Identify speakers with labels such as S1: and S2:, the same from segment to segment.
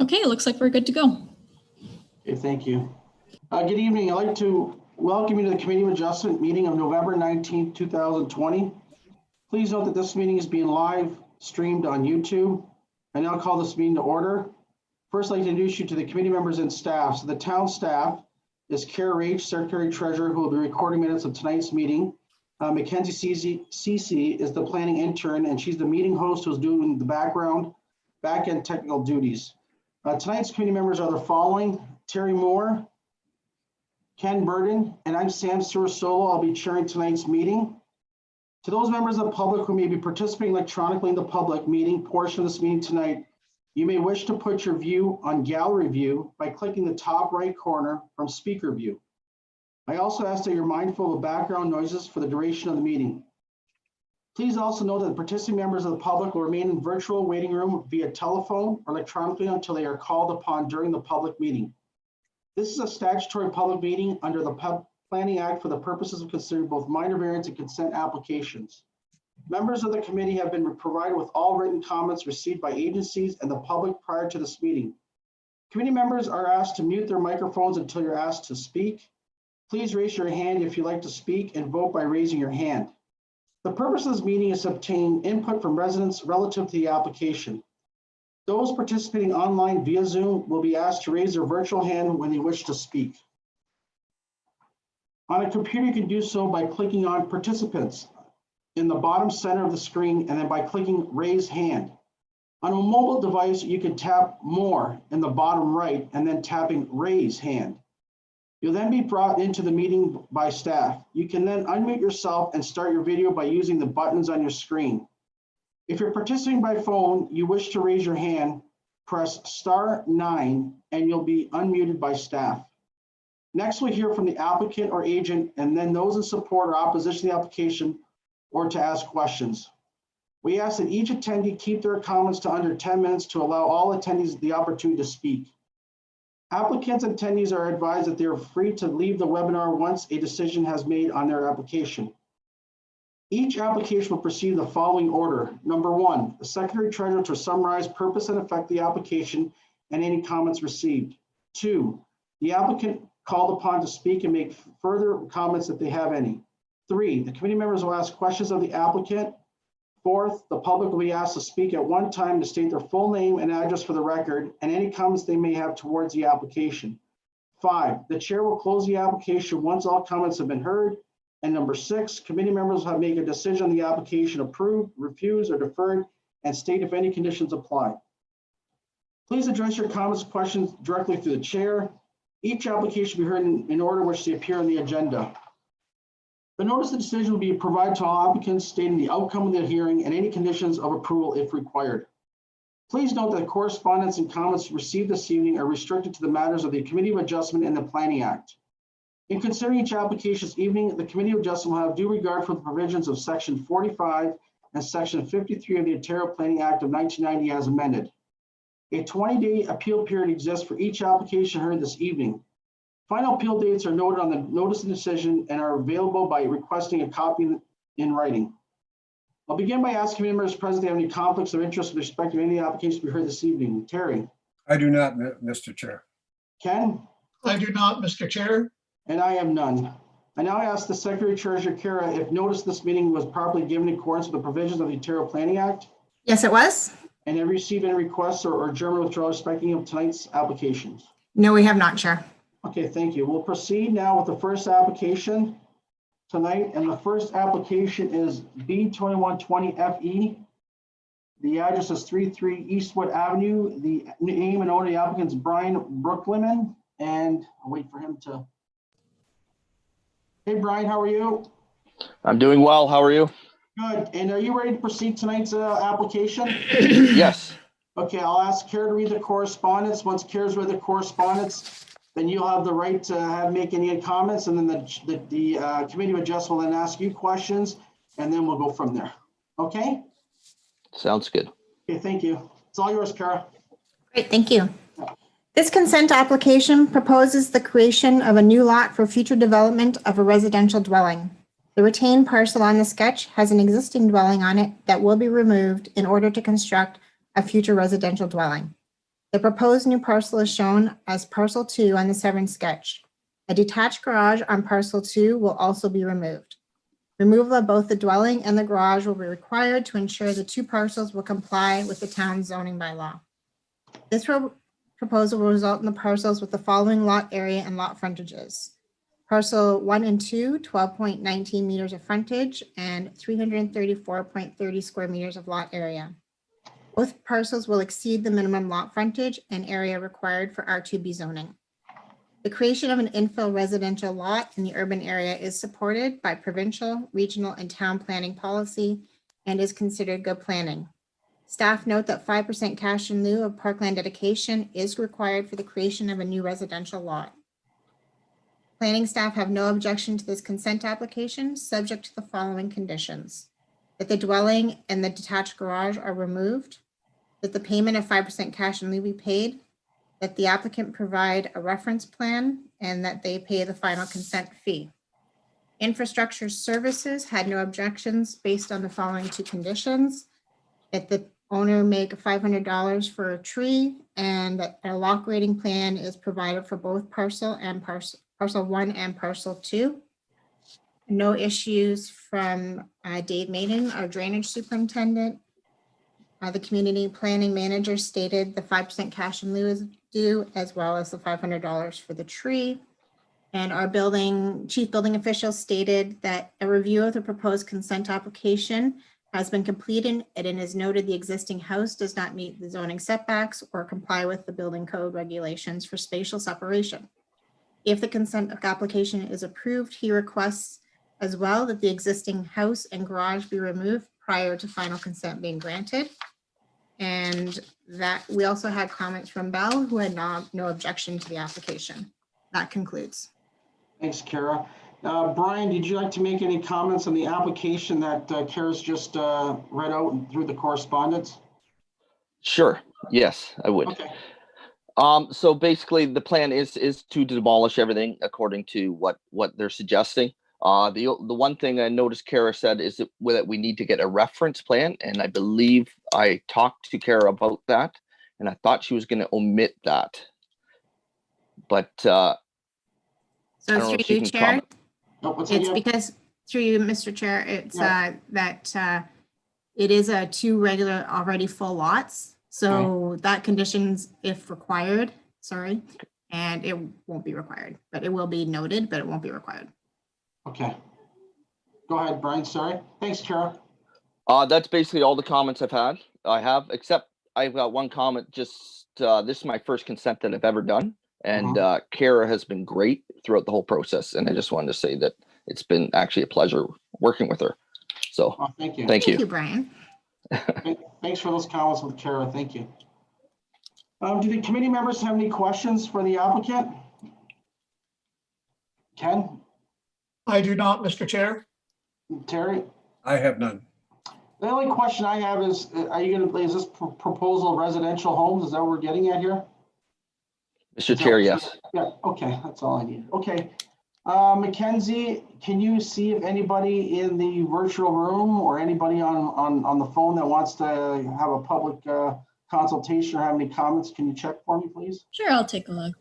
S1: Okay, it looks like we're good to go.
S2: Okay, thank you. Good evening. I'd like to welcome you to the Committee of Adjustment meeting of November 19th, 2020. Please note that this meeting is being live streamed on YouTube. I now call this meeting to order. First, I'd like to introduce you to the committee members and staff. So the town staff is Kara H, Secretary Treasurer, who will be recording minutes of tonight's meeting. Mackenzie Cece is the planning intern, and she's the meeting host who's doing the back-end technical duties. Tonight's committee members are the following: Terry Moore, Ken Burden, and I'm Sam Solo. I'll be chairing tonight's meeting. To those members of the public who may be participating electronically in the public meeting portion of this meeting tonight, you may wish to put your view on gallery view by clicking the top right corner from speaker view. I also ask that you're mindful of background noises for the duration of the meeting. Please also note that the participating members of the public will remain in virtual waiting room via telephone or electronically until they are called upon during the public meeting. This is a statutory public meeting under the Planning Act for the purposes of considering both minor variance and consent applications. Members of the committee have been provided with all written comments received by agencies and the public prior to this meeting. Committee members are asked to mute their microphones until you're asked to speak. Please raise your hand if you'd like to speak and vote by raising your hand. The purpose of this meeting is to obtain input from residents relative to the application. Those participating online via Zoom will be asked to raise their virtual hand when they wish to speak. On a computer, you can do so by clicking on Participants in the bottom center of the screen and then by clicking Raise Hand. On a mobile device, you can tap More in the bottom right and then tapping Raise Hand. You'll then be brought into the meeting by staff. You can then unmute yourself and start your video by using the buttons on your screen. If you're participating by phone, you wish to raise your hand, press *9 and you'll be unmuted by staff. Next, we'll hear from the applicant or agent and then those in support or opposition to the application or to ask questions. We ask that each attendee keep their comments to under 10 minutes to allow all attendees the opportunity to speak. Applicants and attendees are advised that they are free to leave the webinar once a decision has made on their application. Each application will proceed in the following order. Number 1, the Secretary Treasurer to summarize purpose and effect of the application and any comments received. 2, the applicant called upon to speak and make further comments if they have any. 3, the committee members will ask questions of the applicant. 4th, the public will be asked to speak at one time to state their full name and address for the record and any comments they may have towards the application. 5, the chair will close the application once all comments have been heard. And number 6, committee members will make a decision on the application approved, refused, or deferred and state if any conditions apply. Please address your comments and questions directly through the chair. Each application will be heard in order which they appear on the agenda. The notice of decision will be provided to all applicants stating the outcome of the hearing and any conditions of approval if required. Please note that correspondence and comments received this evening are restricted to the matters of the Committee of Adjustment and the Planning Act. In considering each application this evening, the Committee of Adjustment will have due regard for the provisions of Section 45 and Section 53 of the Ontario Planning Act of 1990 as amended. A 20-day appeal period exists for each application heard this evening. Final appeal dates are noted on the notice of decision and are available by requesting a copy in writing. I'll begin by asking members present if they have any conflicts of interest with respect to any applications we heard this evening. Terry?
S3: I do not, Mr. Chair.
S2: Ken?
S4: I do not, Mr. Chair.
S2: And I have none. I now ask the Secretary Treasurer, Kara, if notice this meeting was properly given in accordance with the provisions of the Ontario Planning Act.
S5: Yes, it was.
S2: And have you received any requests or adjournment withdrawal respecting of tonight's applications?
S5: No, we have not, Chair.
S2: Okay, thank you. We'll proceed now with the first application tonight. And the first application is B2120FE. The address is 33 Eastwood Avenue. The name and owner of the applicant is Brian Brookliman. And I'll wait for him to. Hey, Brian, how are you?
S6: I'm doing well. How are you?
S2: Good. And are you ready to proceed tonight's application?
S6: Yes.
S2: Okay, I'll ask Kara to read the correspondence. Once Kara's read the correspondence, then you'll have the right to make any comments, and then the Committee of Adjustment will then ask you questions, and then we'll go from there. Okay?
S6: Sounds good.
S2: Okay, thank you. It's all yours, Kara.
S5: Great, thank you. This consent application proposes the creation of a new lot for future development of a residential dwelling. The retained parcel on the sketch has an existing dwelling on it that will be removed in order to construct a future residential dwelling. The proposed new parcel is shown as parcel 2 on the Severn sketch. A detached garage on parcel 2 will also be removed. Removal of both the dwelling and the garage will be required to ensure the two parcels will comply with the town's zoning bylaw. This proposal will result in the parcels with the following lot area and lot frontages. Parcel 1 and 2, 12.19 meters of frontage and 334.30 square meters of lot area. Both parcels will exceed the minimum lot frontage and area required for R2B zoning. The creation of an infill residential lot in the urban area is supported by provincial, regional, and town planning policy and is considered good planning. Staff note that 5% cash in lieu of parkland dedication is required for the creation of a new residential lot. Planning staff have no objection to this consent application, subject to the following conditions: that the dwelling and the detached garage are removed, that the payment of 5% cash in lieu be paid, that the applicant provide a reference plan, and that they pay the final consent fee. Infrastructure Services had no objections based on the following two conditions: that the owner make $500 for a tree, and that a lot grading plan is provided for both parcel 1 and parcel 2. No issues from Dave Maiden, our drainage superintendent. The community planning manager stated the 5% cash in lieu is due, as well as the $500 for the tree. And our chief building official stated that a review of the proposed consent application has been completed, and it is noted the existing house does not meet the zoning setbacks or comply with the building code regulations for spatial separation. If the consent application is approved, he requests as well that the existing house and garage be removed prior to final consent being granted. And that we also had comments from Bell, who had no objection to the application. That concludes.
S2: Thanks, Kara. Brian, did you like to make any comments on the application that Kara's just read out through the correspondence?
S6: Sure. Yes, I would.
S2: Okay.
S6: So basically the plan is to demolish everything according to what they're suggesting. The one thing I noticed Kara said is that we need to get a reference plan, and I believe I talked to Kara about that, and I thought she was going to omit that. But I
S5: So
S6: don't know
S5: through
S6: if she
S5: you,
S6: can
S5: Chair,
S6: comment.
S2: Oh, what's
S5: it's
S2: that?
S5: because through you, Mr. Chair, it's
S2: Yeah.
S5: that it is a two regular already full lots. So that conditions if required, and it won't be required, but it will be noted, but it won't be required.
S2: Okay. Go ahead, Brian. Sorry. Thanks, Kara.
S6: That's basically all the comments I have, except I've got one comment. Just this is my first consent that I've ever done, and Kara has been great throughout the whole process. And I just wanted to say that it's been actually a pleasure working with her. So
S2: Thank you.
S6: thank you.
S5: Thank you, Brian.
S2: Thanks for those comments with Kara. Thank you. Do the committee members have any questions for the applicant? Ken,
S4: I do not, Mr. Chair.
S2: Terry?
S3: I have none.
S2: The only question I have is, is this proposal residential homes? Is that what we're getting at here?
S6: Mr. Chair, yes.
S2: Yeah, okay, that's all I need. Okay. Mackenzie, can you see if anybody in the virtual room or anybody on the phone that wants to have a public consultation or have any comments? Can you check for me, please?
S1: Sure, I'll take a look.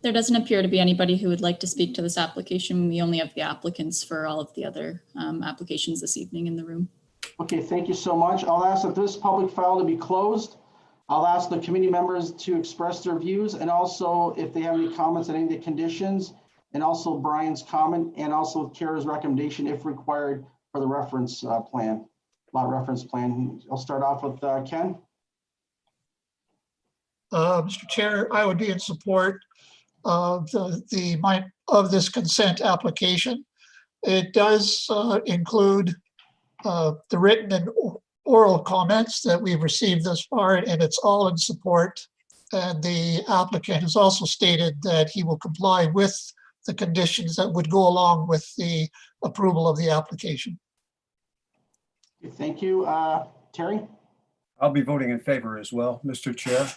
S1: There doesn't appear to be anybody who would like to speak to this application. We only have the applicants for all of the other applications this evening in the room.
S2: Okay, thank you so much. I'll ask that this public file to be closed. I'll ask the committee members to express their views, and also if they have any comments on any of the conditions, and also Brian's comment, and also Kara's recommendation if required for the reference plan, lot reference plan. I'll start off with Ken.
S4: Mr. Chair, I would be in support of this consent application. It does include the written and oral comments that we've received thus far, and it's all in support. And the applicant has also stated that he will comply with the conditions that would go along with the approval of the application.
S2: Thank you. Terry?
S3: I'll be voting in favor as well, Mr. Chair.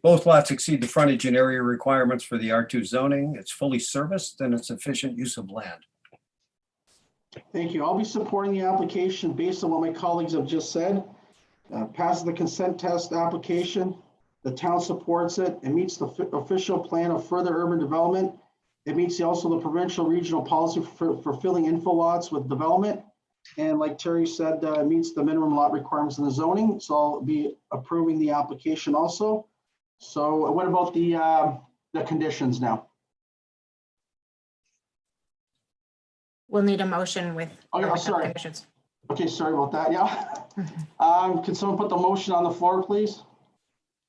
S3: Both lots exceed the frontage and area requirements for the R2 zoning. It's fully serviced and it's efficient use of land.
S2: Thank you. I'll be supporting the application based on what my colleagues have just said. Passes the consent test application. The town supports it. It meets the official plan of further urban development. It meets also the provincial regional policy for filling info lots with development. And like Terry said, it meets the minimum lot requirements in the zoning. So I'll be approving the application also. So what about the conditions now?
S5: We'll need a motion with.
S2: Oh, yeah,
S5: with the
S2: sorry.
S5: conditions.
S2: Okay, sorry about that. Yeah. Can someone put the motion on the floor, please?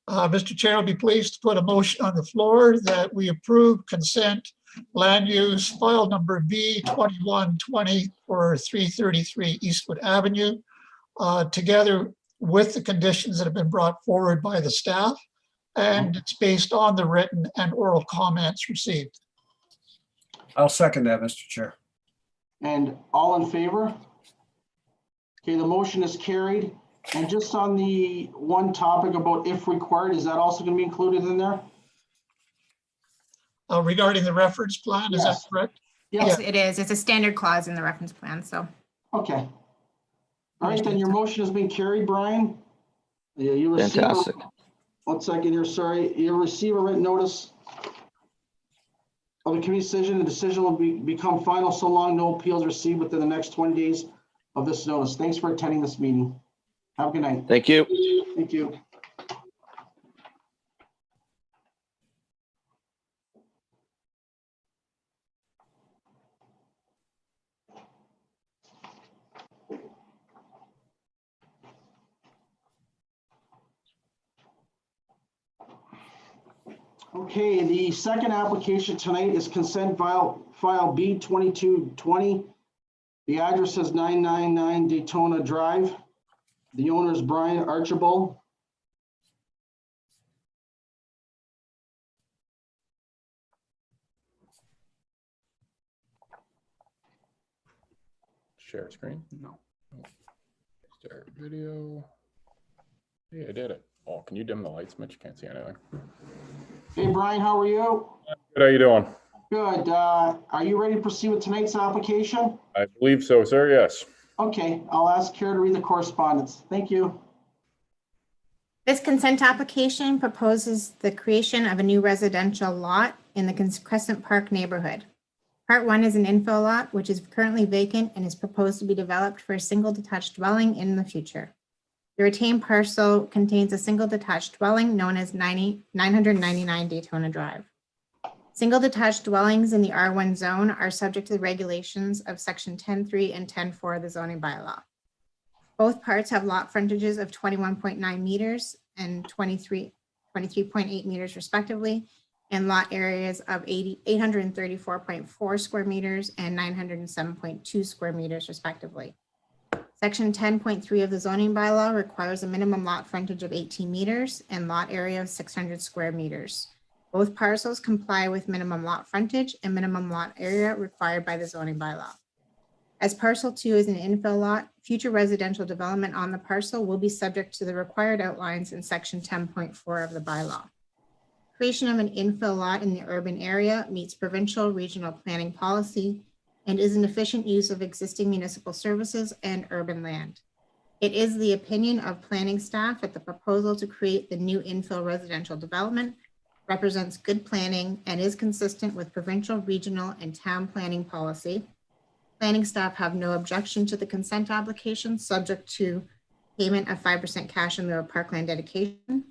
S4: Mr. Chair, I'll be pleased to put a motion on the floor that we approve consent land use file number B2120 for 333 Eastwood Avenue, together with the conditions that have been brought forward by the staff. And it's based on the written and oral comments received.
S3: I'll second that, Mr. Chair.
S2: And all in favor? Okay, the motion is carried. And just on the one topic about if required, is that also going to be included in there?
S4: Regarding the reference plan, is that
S2: Yes.
S4: correct?
S5: Yes, it is. It's a standard clause in the reference plan, so.
S2: Okay. All right, then your motion has been carried, Brian. Yeah, you receive.
S6: Fantastic.
S2: 1 second here, sorry. You receive a written notice of the committee decision. The decision will become final so long no appeals received within the next 20 days of this notice. Thanks for attending this meeting. Have a good night.
S6: Thank you.
S2: Thank you. Okay, the second application tonight is consent file B2220. The address is 999 Daytona Drive. The owner is Brian Archibald.
S7: Share screen? No. Start video. Yeah, I did it. Oh, can you dim the lights, Mitch? Can't see anything.
S2: Hey, Brian, how are you?
S7: Good, how you doing?
S2: Good. Are you ready to proceed with tonight's application?
S7: I believe so, sir. Yes.
S2: Okay, I'll ask Kara to read the correspondence. Thank you.
S5: This consent application proposes the creation of a new residential lot in the Crescent Park neighborhood. Part 1 is an infill lot, which is currently vacant and is proposed to be developed for a single detached dwelling in the future. The retained parcel contains a single detached dwelling known as 999 Daytona Drive. Single detached dwellings in the R1 zone are subject to the regulations of section 10.3 and 10.4 of the zoning bylaw. Both parts have lot frontages of 21.9 meters and 23.8 meters respectively, and lot areas of 834.4 square meters and 907.2 square meters respectively. Section 10.3 of the zoning bylaw requires a minimum lot frontage of 18 meters and lot area of 600 square meters. Both parcels comply with minimum lot frontage and minimum lot area required by the zoning bylaw. As parcel 2 is an infill lot, future residential development on the parcel will be subject to the required outlines in section 10.4 of the bylaw. Creation of an infill lot in the urban area meets provincial regional planning policy and is an efficient use of existing municipal services and urban land. It is the opinion of planning staff that the proposal to create the new infill residential development represents good planning and is consistent with provincial, regional, and town planning policy. Planning staff have no objection to the consent application, subject to payment of 5% cash in lieu of parkland dedication,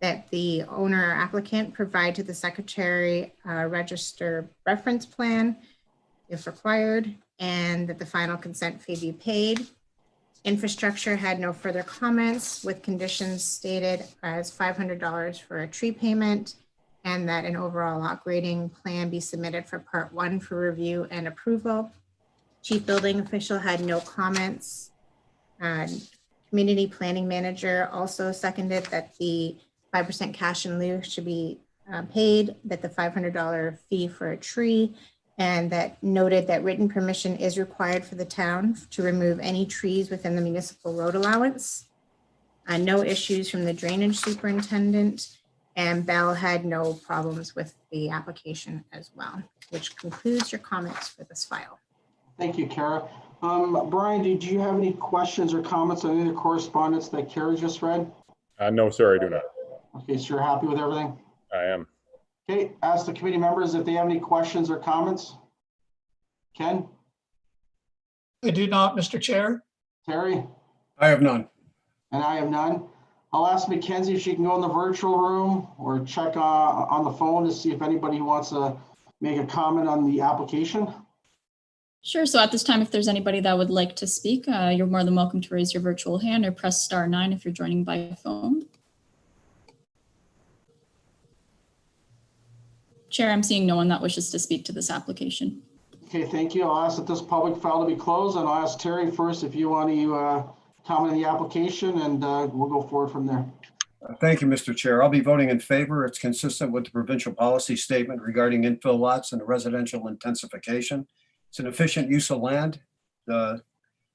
S5: that the owner or applicant provide to the secretary register reference plan if required, and that the final consent fee be paid. Infrastructure had no further comments, with conditions stated as $500 for a tree payment, and that an overall lot grading plan be submitted for part 1 for review and approval. Chief building official had no comments. Community planning manager also seconded that the 5% cash in lieu should be paid, that the $500 fee for a tree, and that noted that written permission is required for the town to remove any trees within the municipal road allowance. No issues from the drainage superintendent, and Bell had no problems with the application as well, which concludes your comments for this file.
S2: Thank you, Kara. Brian, did you have any questions or comments on any of the correspondence that Kara just read?
S7: No, sir, I do not.
S2: Okay, so you're happy with everything?
S7: I am.
S2: Okay, ask the committee members if they have any questions or comments. Ken,
S4: I do not, Mr. Chair.
S2: Terry,
S3: I have none.
S2: and I have none. I'll ask Mackenzie if she can go in the virtual room or check on the phone to see if anybody wants to make a comment on the application.
S1: Sure. So at this time, if there's anybody that would like to speak, you're more than welcome to raise your virtual hand or press *9 if you're joining by phone. Chair, I'm seeing no one that wishes to speak to this application.
S2: Okay, thank you. I'll ask that this public file to be closed, and I'll ask Terry first if you want to comment on the application, and we'll go forward from there.
S3: Thank you, Mr. Chair. I'll be voting in favor. It's consistent with the provincial policy statement regarding infill lots and residential intensification. It's an efficient use of land. The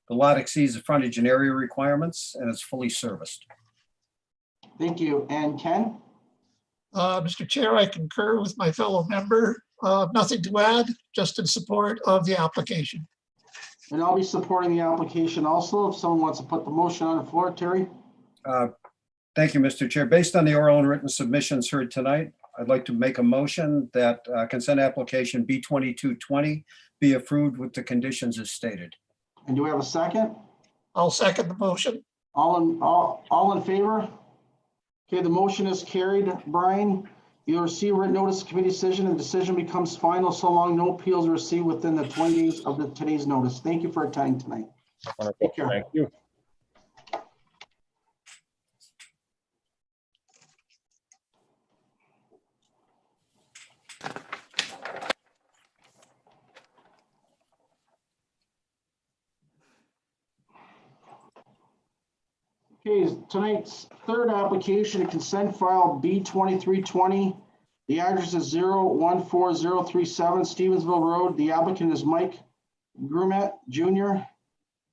S3: lot exceeds the frontage and area requirements, and it's fully serviced.
S2: Thank you. And Ken?
S4: Mr. Chair, I concur with my fellow member. Nothing to add, just in support of the application.
S2: And I'll be supporting the application also. If someone wants to put the motion on the floor, Terry?
S3: Thank you, Mr. Chair. Based on the oral and written submissions heard tonight, I'd like to make a motion that consent application B2220 be approved with the conditions as stated.
S2: And do we have a second?
S4: I'll second the motion.
S2: All in favor? Okay, the motion is carried. Brian, you'll receive a written notice of committee decision, and decision becomes final so long no appeals are received within the 20 days of today's notice. Thank you for attending tonight.
S7: Wonderful.
S2: Take care.
S7: Thank you.
S2: Okay, tonight's third application, a consent file B2320. The address is 014037 Stevensville Road. The applicant is Mike Grumet Jr.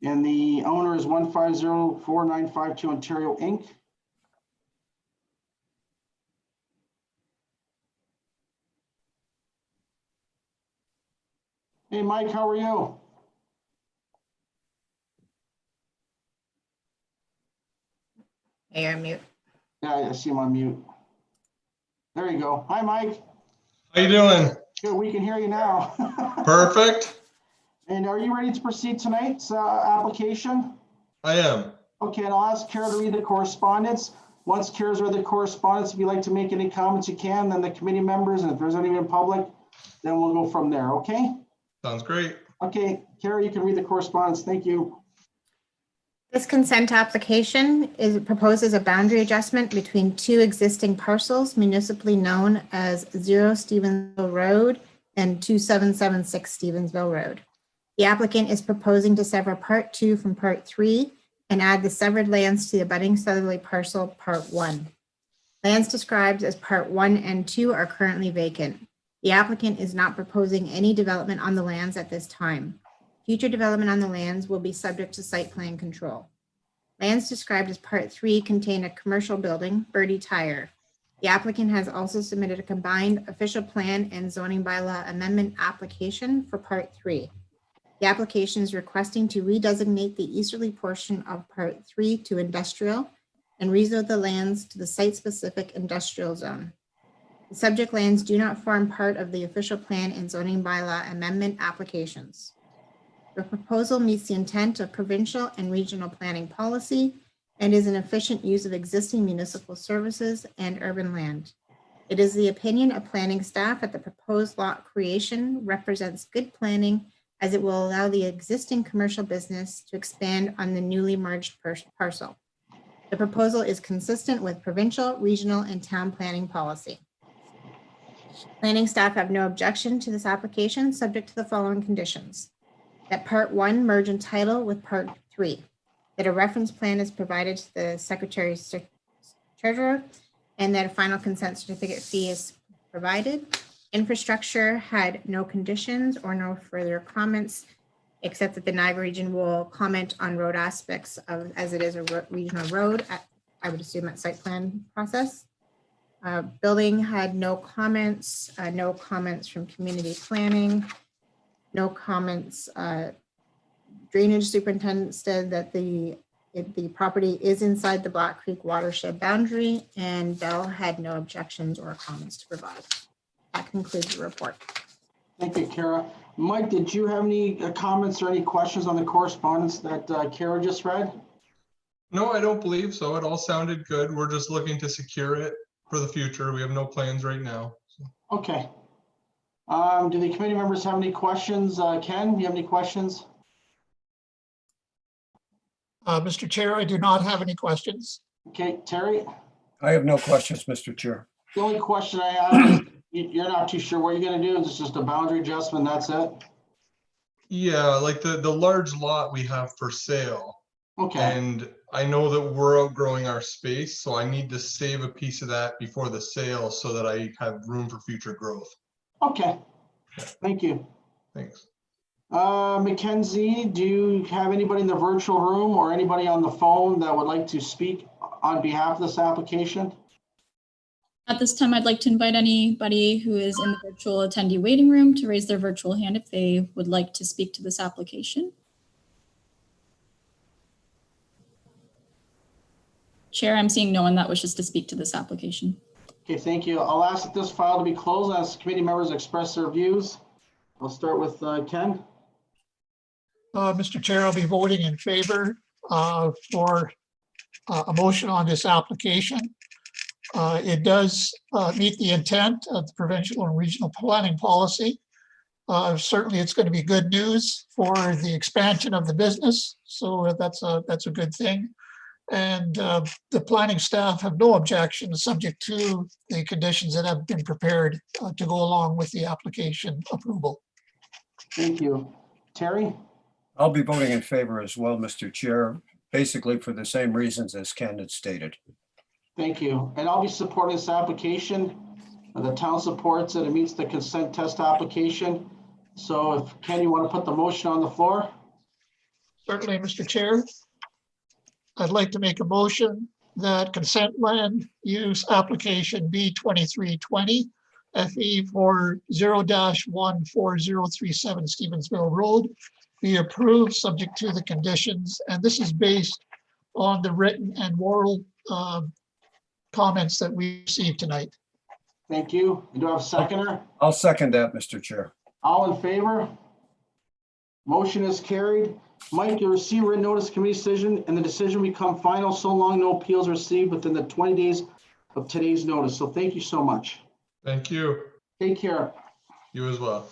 S2: and the owner is 1504952 Ontario Inc. Hey, Mike, how are you?
S5: Hey, you're on mute.
S2: Yeah, I see him on mute. There you go. Hi, Mike.
S8: How you doing?
S2: Good, we can hear you now.
S8: Perfect.
S2: And are you ready to proceed tonight's application?
S8: I am.
S2: Okay, and I'll ask Kara to read the correspondence. Once Kara's read the correspondence, if you'd like to make any comments, you can, then the committee members, and if there's anyone in public, then we'll go from there, okay?
S8: Sounds great.
S2: Okay, Kara, you can read the correspondence. Thank you.
S5: This consent application proposes a boundary adjustment between two existing parcels municipally known as 0 Stevensville Road and 2776 Stevensville Road. The applicant is proposing to sever Part 2 from Part 3 and add the severed lands to the abutting southerly parcel, Part 1. Lands described as Part 1 and 2 are currently vacant. The applicant is not proposing any development on the lands at this time. Future development on the lands will be subject to site plan control. Lands described as Part 3 contain a commercial building, Birdie Tire. The applicant has also submitted a combined official plan and zoning bylaw amendment application for Part 3. The application is requesting to redesignate the easterly portion of Part 3 to industrial and rezone the lands to the site-specific industrial zone. The subject lands do not form part of the official plan and zoning bylaw amendment applications. The proposal meets the intent of provincial and regional planning policy and is an efficient use of existing municipal services and urban land. It is the opinion of planning staff that the proposed lot creation represents good planning as it will allow the existing commercial business to expand on the newly merged parcel. The proposal is consistent with provincial, regional, and town planning policy. Planning staff have no objection to this application, subject to the following conditions. That Part 1 merge in title with Part 3. That a reference plan is provided to the Secretary Treasurer, and that a final consent certificate fee is provided. Infrastructure had no conditions or no further comments, except that the Niagara region will comment on road aspects of, as it is a regional road, I would assume at site plan process. Building had no comments from community planning, no comments Drainage superintendent said that the property is inside the Black Creek watershed boundary, and Bell had no objections or comments to provide. That concludes the report.
S2: Thank you, Kara. Mike, did you have any comments or any questions on the correspondence that Kara just read?
S8: No, I don't believe so. It all sounded good. We're just looking to secure it for the future. We have no plans right now.
S2: Okay. Do the committee members have any questions? Ken, do you have any questions?
S4: Mr. Chair, I do not have any questions.
S2: Okay, Terry,
S3: I have no questions, Mr. Chair.
S2: the only question I have is you're not too sure what you're going to do. It's just a boundary adjustment. That's it.
S8: Yeah, like the large lot we have for sale.
S2: Okay.
S8: And I know that we're outgrowing our space, so I need to save a piece of that before the sale so that I have room for future growth.
S2: Okay. Thank you.
S8: Thanks.
S2: Mackenzie, do you have anybody in the virtual room or anybody on the phone that would like to speak on behalf of this application?
S1: At this time, I'd like to invite anybody who is in the virtual attendee waiting room to raise their virtual hand if they would like to speak to this application. Chair, I'm seeing no one that wishes to speak to this application.
S2: Okay, thank you. I'll ask that this file to be closed as committee members express their views. I'll start with Ken.
S4: Mr. Chair, I'll be voting in favor for a motion on this application. It does meet the intent of the provincial and regional planning policy. Certainly, it's going to be good news for the expansion of the business, so that's a good thing. And the planning staff have no objections, subject to the conditions that have been prepared to go along with the application approval.
S2: Thank you. Terry?
S3: I'll be voting in favor as well, Mr. Chair, basically for the same reasons as Ken had stated.
S2: Thank you. And I'll be supporting this application. The town supports it. It meets the consent test application. So if Ken, you want to put the motion on the floor?
S4: Certainly, Mr. Chair. I'd like to make a motion that consent land use application B2320 FE for 0-14037 Stevensville Road be approved subject to the conditions. And this is based on the written and oral comments that we received tonight.
S2: Thank you. Do I have a seconder?
S3: I'll second that, Mr. Chair.
S2: All in favor? Motion is carried. Mike, you'll receive written notice of committee decision and the decision become final so long no appeals are received within the 20 days of today's notice. So thank you so much.
S8: Thank you.
S2: Take care.
S8: You as well.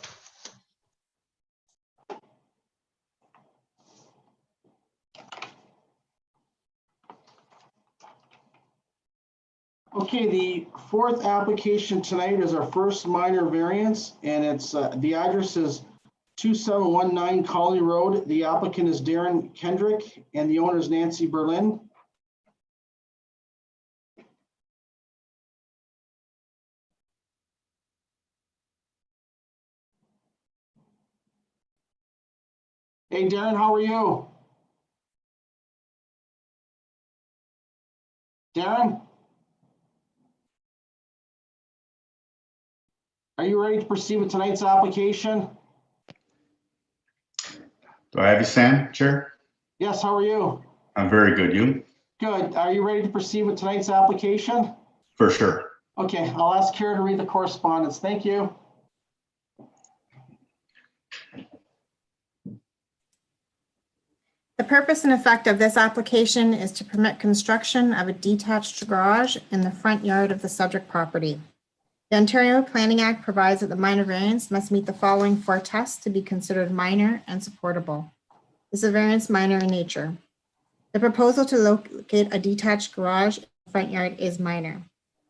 S2: Okay, the fourth application tonight is our first minor variance, and it's the address is 2719 Colony Road. The applicant is Darren Kendrick, and the owner is Nancy Berlin. Hey, Darren, how are you? Darren? Are you ready to proceed with tonight's application?
S9: Do I have you, Sam, Chair?
S2: Yes, how are you?
S9: I'm very good. You?
S2: Good. Are you ready to proceed with tonight's application?
S9: For sure.
S2: Okay, I'll ask Kara to read the correspondence. Thank you.
S5: The purpose and effect of this application is to permit construction of a detached garage in the front yard of the subject property. The Ontario Planning Act provides that the minor variance must meet the following 4 tests to be considered minor and supportable. Is the variance minor in nature? The proposal to locate a detached garage in the front yard is minor.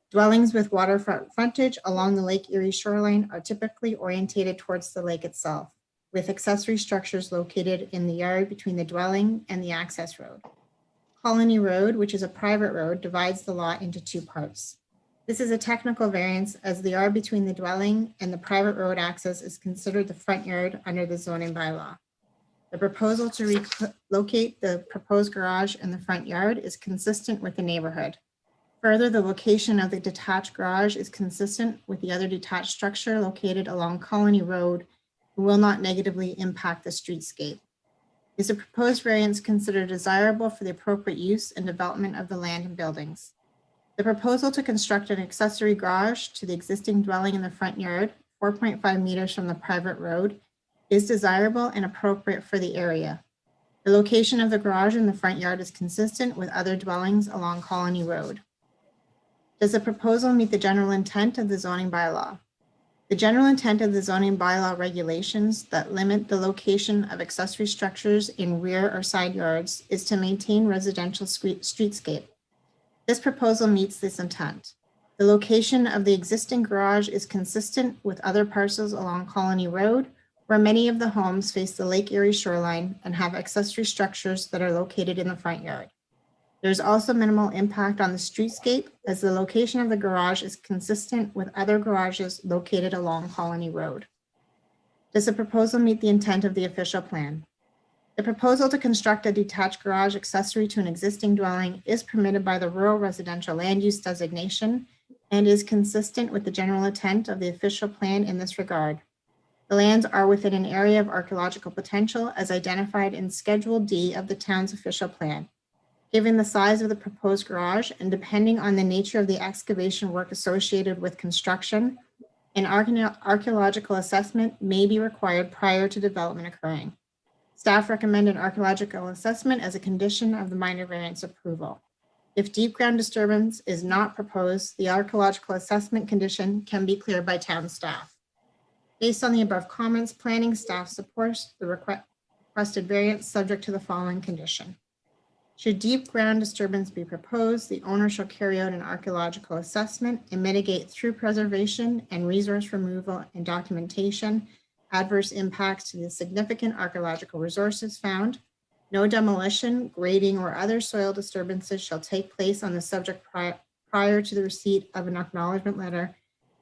S5: Dwellings with waterfront frontage along the Lake Erie shoreline are typically orientated towards the lake itself, with accessory structures located in the yard between the dwelling and the access road. Colony Road, which is a private road, divides the lot into 2 parts. This is a technical variance as the yard between the dwelling and the private road access is considered the front yard under the zoning bylaw. The proposal to relocate the proposed garage in the front yard is consistent with the neighborhood. Further, the location of the detached garage is consistent with the other detached structure located along Colony Road and will not negatively impact the streetscape. Is the proposed variance considered desirable for the appropriate use and development of the land and buildings? The proposal to construct an accessory garage to the existing dwelling in the front yard, 4.5 meters from the private road, is desirable and appropriate for the area. The location of the garage in the front yard is consistent with other dwellings along Colony Road. Does the proposal meet the general intent of the zoning bylaw? The general intent of the zoning bylaw regulations that limit the location of accessory structures in rear or side yards is to maintain residential streetscape. This proposal meets this intent. The location of the existing garage is consistent with other parcels along Colony Road, where many of the homes face the Lake Erie shoreline and have accessory structures that are located in the front yard. There's also minimal impact on the streetscape as the location of the garage is consistent with other garages located along Colony Road. Does the proposal meet the intent of the official plan? The proposal to construct a detached garage accessory to an existing dwelling is permitted by the rural residential land use designation and is consistent with the general intent of the official plan in this regard. The lands are within an area of archaeological potential as identified in Schedule D of the town's official plan. Given the size of the proposed garage and depending on the nature of the excavation work associated with construction, an archaeological assessment may be required prior to development occurring. Staff recommend an archaeological assessment as a condition of the minor variance approval. If deep ground disturbance is not proposed, the archaeological assessment condition can be cleared by town staff. Based on the above comments, planning staff supports the requested variance subject to the following condition. Should deep ground disturbance be proposed, the owner shall carry out an archaeological assessment and mitigate through preservation and resource removal and documentation adverse impacts to the significant archaeological resources found. No demolition, grading, or other soil disturbances shall take place on the subject prior to the receipt of an acknowledgement letter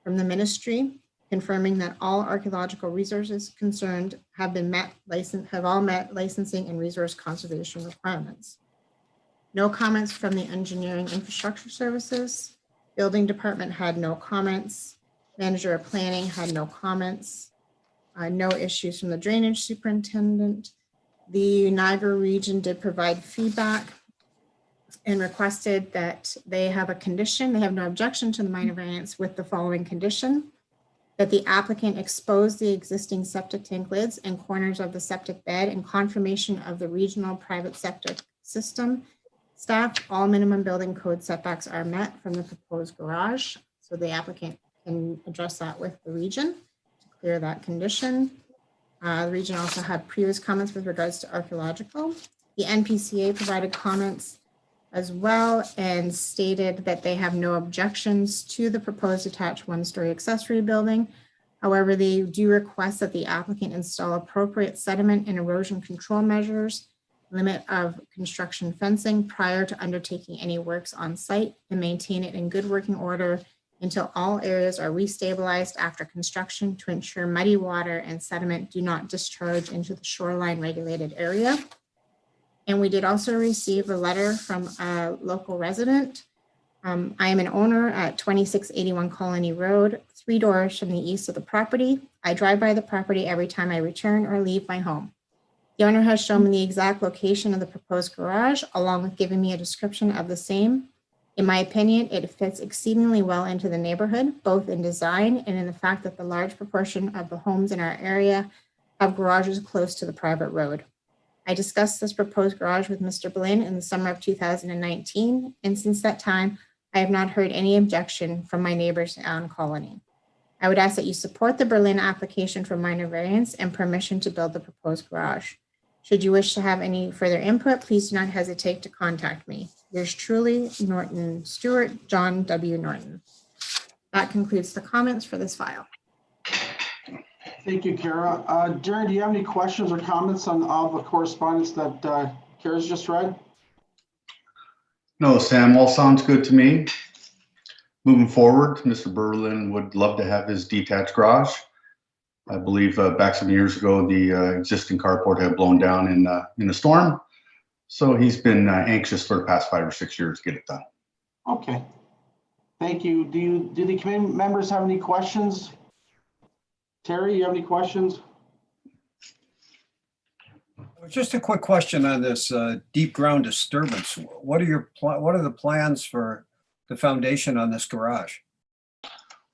S5: from the ministry confirming that all archaeological resources concerned have all met licensing and resource conservation requirements. No comments from the engineering infrastructure services. Building department had no comments. Manager of planning had no comments. No issues from the drainage superintendent. The Niagara region did provide feedback and requested that they have a condition. They have no objection to the minor variance with the following condition: that the applicant expose the existing septic tank lids and corners of the septic bed in confirmation of the regional private septic system. Staff, all minimum building code setbacks are met from the proposed garage. So the applicant can address that with the region to clear that condition. The region also had previous comments with regards to archaeological. The NPCA provided comments as well and stated that they have no objections to the proposed attached one-story accessory building. However, they do request that the applicant install appropriate sediment and erosion control measures, limit of construction fencing prior to undertaking any works on site, and maintain it in good working order until all areas are restabilized after construction to ensure muddy water and sediment do not discharge into the shoreline regulated area. And we did also receive a letter from a local resident. I am an owner at 2681 Colony Road, 3 doors from the east of the property. I drive by the property every time I return or leave my home. The owner has shown me the exact location of the proposed garage, along with giving me a description of the same. In my opinion, it fits exceedingly well into the neighborhood, both in design and in the fact that the large proportion of the homes in our area have garages close to the private road. I discussed this proposed garage with Mr. Blinn in the summer of 2019, and since that time, I have not heard any objection from my neighbors on Colony. I would ask that you support the Berlin application for minor variance and permission to build the proposed garage. Should you wish to have any further input, please do not hesitate to contact me. Yours truly, Norton Stewart, John W. Norton. That concludes the comments for this file.
S2: Thank you, Kara. Darren, do you have any questions or comments on all the correspondence that Kara's just read?
S9: No, Sam, all sounds good to me. Moving forward, Mr. Berlin would love to have his detached garage. I believe back some years ago, the existing carport had blown down in a storm. So he's been anxious for the past 5 or 6 years to get it done.
S2: Okay. Thank you. Do the committee members have any questions? Terry, you have any questions?
S3: Just a quick question on this deep ground disturbance. What are the plans for the foundation on this garage?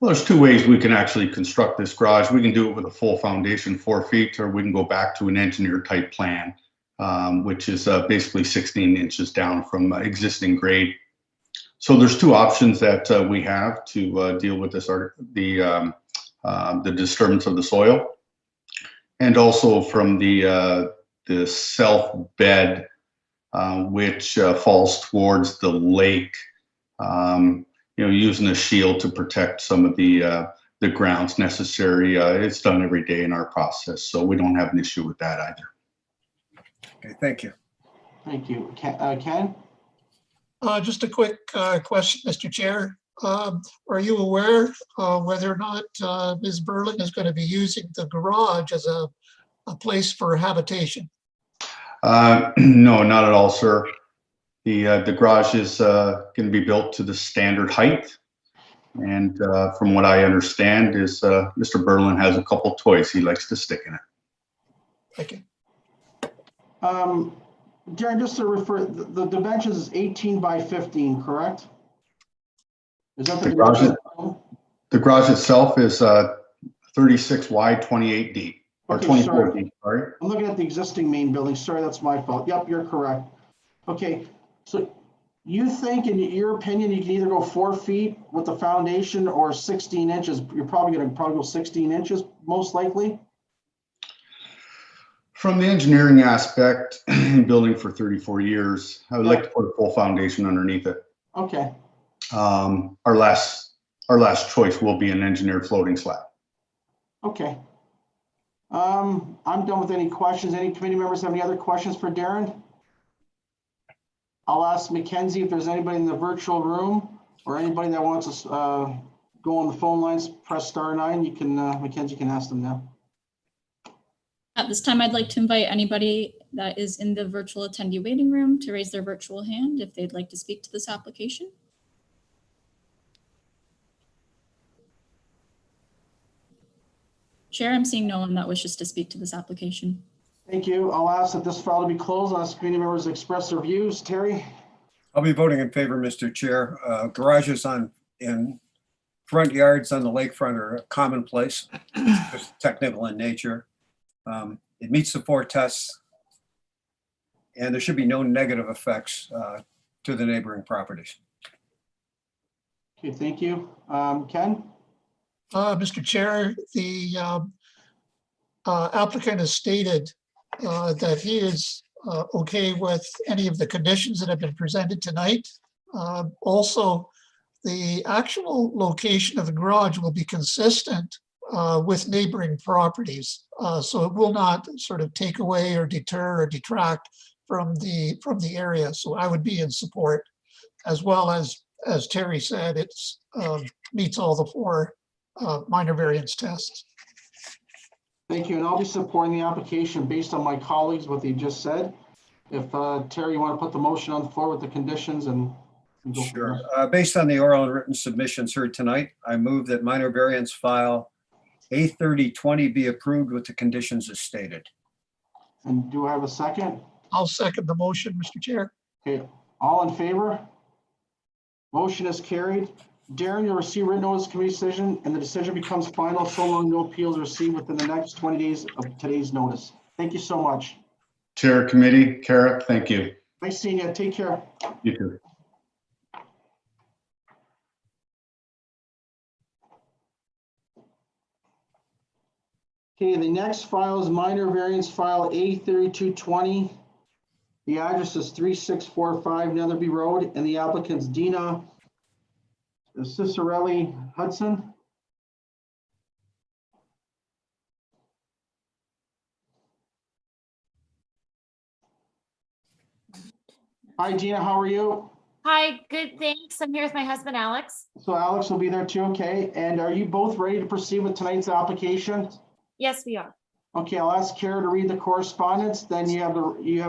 S9: Well, there's two ways we can actually construct this garage. We can do it with a full foundation, 4 feet, or we can go back to an engineer type plan, which is basically 16 inches down from existing grade. So there's two options that we have to deal with this, the disturbance of the soil, and also from the self bed, which falls towards the lake. Using a shield to protect some of the grounds necessary. It's done every day in our process, so we don't have an issue with that either.
S3: Okay, thank you.
S2: Thank you. Ken?
S4: Just a quick question, Mr. Chair. Are you aware whether or not Ms. Berlin is going to be using the garage as a place for habitation?
S9: No, not at all, sir. The garage is going to be built to the standard height. And from what I understand is Mr. Berlin has a couple toys he likes to stick in it.
S4: Thank you.
S2: Darren, just to refer, the dimensions is 18 by 15, correct? Is that the dimension?
S9: The garage itself is 36 wide, 28 deep, or
S2: Okay,
S9: 24
S2: sorry.
S9: deep, sorry.
S2: I'm looking at the existing main building. Sorry, that's my fault. Yep, you're correct. Okay, so you think, in your opinion, you can either go 4 feet with the foundation or 16 inches? You're probably going to go 16 inches, most likely?
S9: From the engineering aspect, building for 34 years, I would like to put a full foundation underneath it.
S2: Okay.
S9: Our last choice will be an engineered floating slab.
S2: Okay. I'm done with any questions. Any committee members have any other questions for Darren? I'll ask Mackenzie if there's anybody in the virtual room or anybody that wants to go on the phone lines, press *9. You can, Mackenzie can ask them now.
S1: At this time, I'd like to invite anybody that is in the virtual attendee waiting room to raise their virtual hand if they'd like to speak to this application. Chair, I'm seeing no one that wishes to speak to this application.
S2: Thank you. I'll ask that this file to be closed. I'll ask committee members to express their views. Terry?
S3: I'll be voting in favor, Mr. Chair. Garages in front yards on the lakefront are commonplace, just technical in nature. It meets the 4 tests, and there should be no negative effects to the neighboring properties.
S2: Okay, thank you. Ken?
S4: Mr. Chair, the applicant has stated that he is okay with any of the conditions that have been presented tonight. Also, the actual location of the garage will be consistent with neighboring properties. So it will not sort of take away or deter or detract from the area. So I would be in support, as well as Terry said, it meets all the 4 minor variance tests.
S2: Thank you. And I'll be supporting the application based on my colleagues, what they just said. If Terry, you want to put the motion on the floor with the conditions and go from
S3: Sure.
S2: there.
S3: Based on the oral and written submissions heard tonight, I move that minor variance file A3020 be approved with the conditions as stated.
S2: And do I have a second?
S4: I'll second the motion, Mr. Chair.
S2: Okay, all in favor? Motion is carried. Darren, you'll receive written notice of committee decision, and the decision becomes final so long no appeals are received within the next 20 days of today's notice. Thank you so much.
S9: Chair, committee, Kara, thank you.
S2: Nice seeing you. Take care.
S9: You too.
S2: Okay, the next file is minor variance file A3220. The address is 3645 Netherby Road, and the applicant's Dina Cicerelli Hudson. Hi, Dina, how are you?
S10: Hi, good, thanks. I'm here with my husband, Alex.
S2: So Alex will be there too, okay? And are you both ready to proceed with tonight's application?
S10: Yes, we are.
S2: Okay, I'll ask Kara to read the correspondence, then you have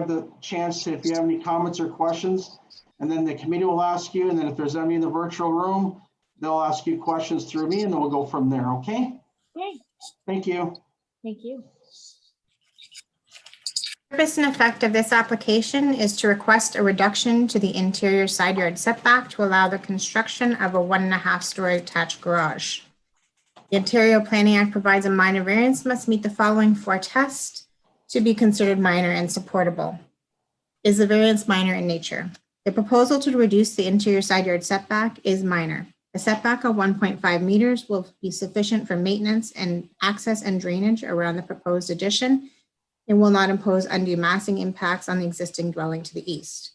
S2: the chance to, if you have any comments or questions, and then the committee will ask you, and then if there's any in the virtual room, they'll ask you questions through me, and then we'll go from there, okay?
S10: Okay,
S2: Thank you.
S10: thank you.
S5: Purpose and effect of this application is to request a reduction to the interior side yard setback to allow the construction of a 1.5-story attached garage. The Ontario Planning Act provides a minor variance must meet the following 4 tests to be considered minor and supportable. Is the variance minor in nature? The proposal to reduce the interior side yard setback is minor. A setback of 1.5 meters will be sufficient for maintenance and access and drainage around the proposed addition and will not impose undue massing impacts on the existing dwelling to the east.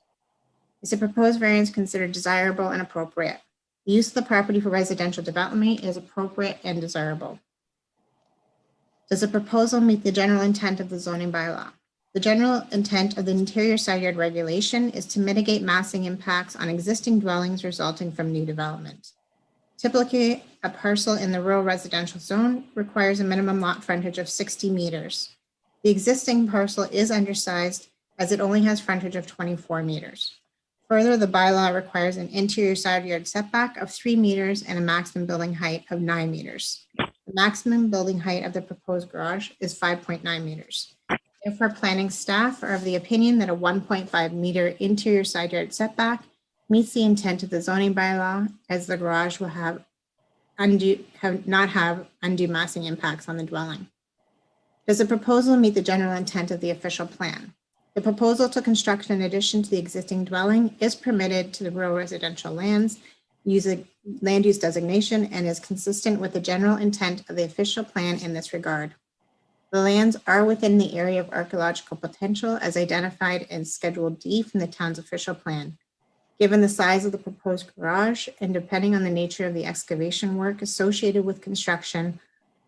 S5: Is the proposed variance considered desirable and appropriate? The use of the property for residential development is appropriate and desirable. Does the proposal meet the general intent of the zoning bylaw? The general intent of the interior side yard regulation is to mitigate massing impacts on existing dwellings resulting from new development. Typically, a parcel in the rural residential zone requires a minimum lot frontage of 60 meters. The existing parcel is undersized as it only has frontage of 24 meters. Further, the bylaw requires an interior side yard setback of 3 meters and a maximum building height of 9 meters. The maximum building height of the proposed garage is 5.9 meters. Therefore, planning staff are of the opinion that a 1.5 meter interior side yard setback meets the intent of the zoning bylaw, as the garage will not have undue massing impacts on the dwelling. Does the proposal meet the general intent of the official plan? The proposal to construct an addition to the existing dwelling is permitted to the rural residential lands using land use designation and is consistent with the general intent of the official plan in this regard. The lands are within the area of archaeological potential as identified in Schedule D from the town's official plan. Given the size of the proposed garage and depending on the nature of the excavation work associated with construction,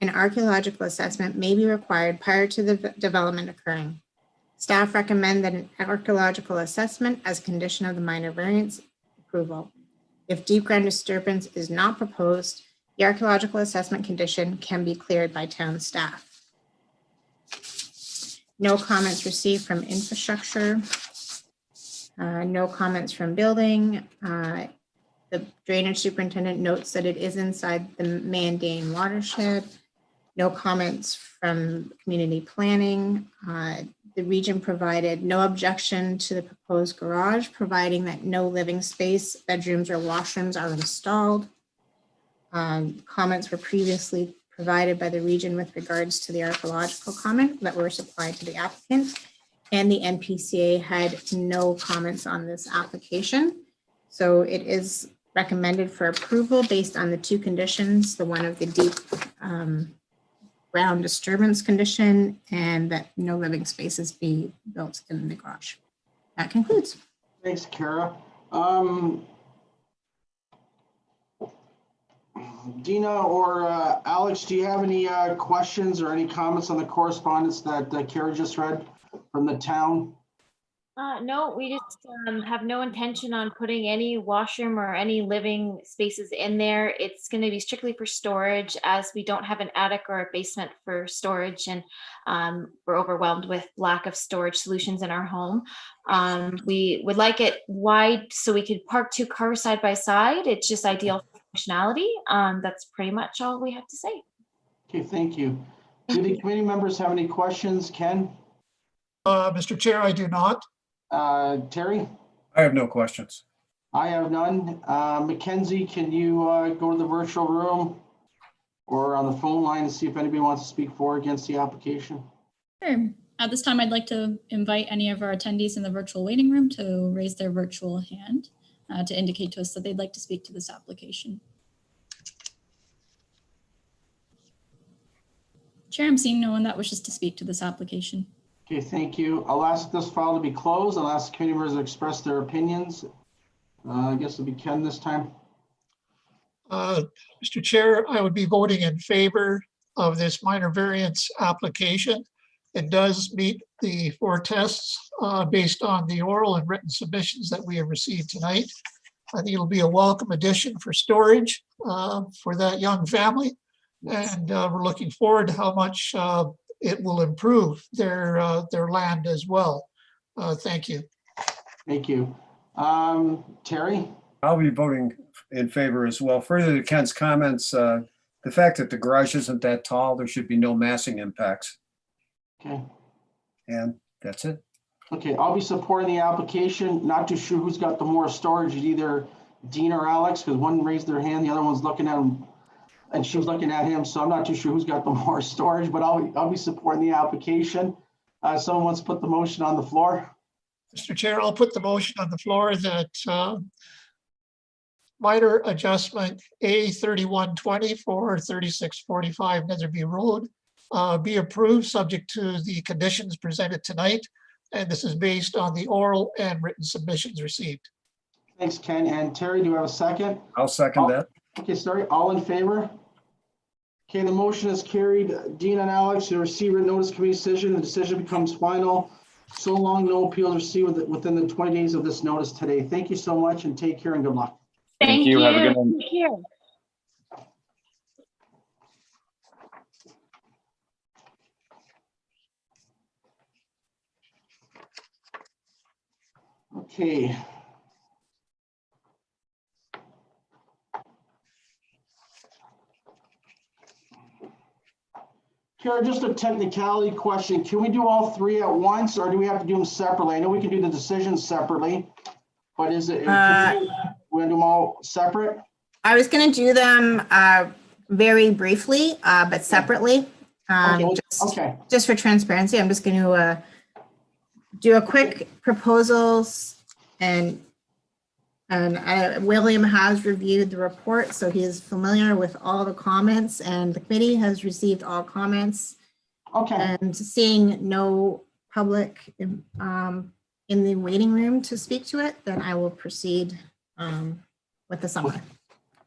S5: an archaeological assessment may be required prior to the development occurring. Staff recommend that an archaeological assessment as a condition of the minor variance approval. If deep ground disturbance is not proposed, the archaeological assessment condition can be cleared by town staff. No comments received from infrastructure. No comments from building. The drainage superintendent notes that it is inside the Mandane watershed. No comments from community planning. The region provided no objection to the proposed garage, providing that no living space, bedrooms, or washrooms are installed. Comments were previously provided by the region with regards to the archaeological comment that were supplied to the applicant. And the NPCA had no comments on this application. So it is recommended for approval based on the 2 conditions, the one of the deep ground disturbance condition and that no living spaces be built in the garage. That concludes.
S2: Thanks, Kara. Dina or Alex, do you have any questions or any comments on the correspondence that Kara just read from the town?
S10: No, we just have no intention on putting any washroom or any living spaces in there. It's going to be strictly for storage, as we don't have an attic or a basement for storage, and we're overwhelmed with lack of storage solutions in our home. We would like it wide so we could park 2 cars side by side. It's just ideal for functionality. That's pretty much all we have to say.
S2: Okay, thank you. Do the committee members have any questions? Ken?
S4: Mr. Chair, I do not.
S2: Terry?
S3: I have no questions.
S2: I have none. Mackenzie, can you go to the virtual room or on the phone line and see if anybody wants to speak for or against the application?
S1: Sure. At this time, I'd like to invite any of our attendees in the virtual waiting room to raise their virtual hand to indicate to us that they'd like to speak to this application. Chair, I'm seeing no one that wishes to speak to this application.
S2: Okay, thank you. I'll ask this file to be closed. I'll ask the committee members to express their opinions. I guess it'll be Ken this time.
S4: Mr. Chair, I would be voting in favor of this minor variance application. It does meet the 4 tests based on the oral and written submissions that we have received tonight. I think it'll be a welcome addition for storage for that young family. And we're looking forward to how much it will improve their land as well. Thank you.
S2: Thank you. Terry?
S3: I'll be voting in favor as well. Further to Ken's comments, the fact that the garage isn't that tall, there should be no massing impacts.
S2: Okay.
S3: And That's it.
S2: Okay, I'll be supporting the application. Not too sure who's got the more storage, either Dean or Alex, because one raised their hand, the other one's looking at him, and she was looking at him, so I'm not too sure who's got the more storage, but I'll be supporting the application. Someone wants to put the motion on the floor?
S4: Mr. Chair, I'll put the motion on the floor that minor adjustment A3120 for 3645 Netherby Road be approved, subject to the conditions presented tonight. And this is based on the oral and written submissions received.
S2: Thanks, Ken. And Terry, do you have a second?
S3: I'll second that.
S2: Okay, sorry, all in favor? Okay, the motion is carried. Dean and Alex, you receive a notice committee decision. The decision becomes final. So long, no appeals received within the 20 days of this notice today. Thank you so much and take care and good luck.
S10: Thank you.
S11: Have a good one.
S10: Take care.
S2: Okay. Kara, just a technicality question. Can we do all three at once or do we have to do them separately? I know we can do the decisions separately, but is it, we want to do them all separate?
S5: I was going to do them very briefly, but separately.
S2: Okay.
S5: Just for transparency, I'm just going to do a quick proposals, and William has reviewed the report, so he is familiar with all the comments, and the committee has received all comments.
S2: Okay.
S5: And seeing no public in the waiting room to speak to it, then I will proceed with the summary.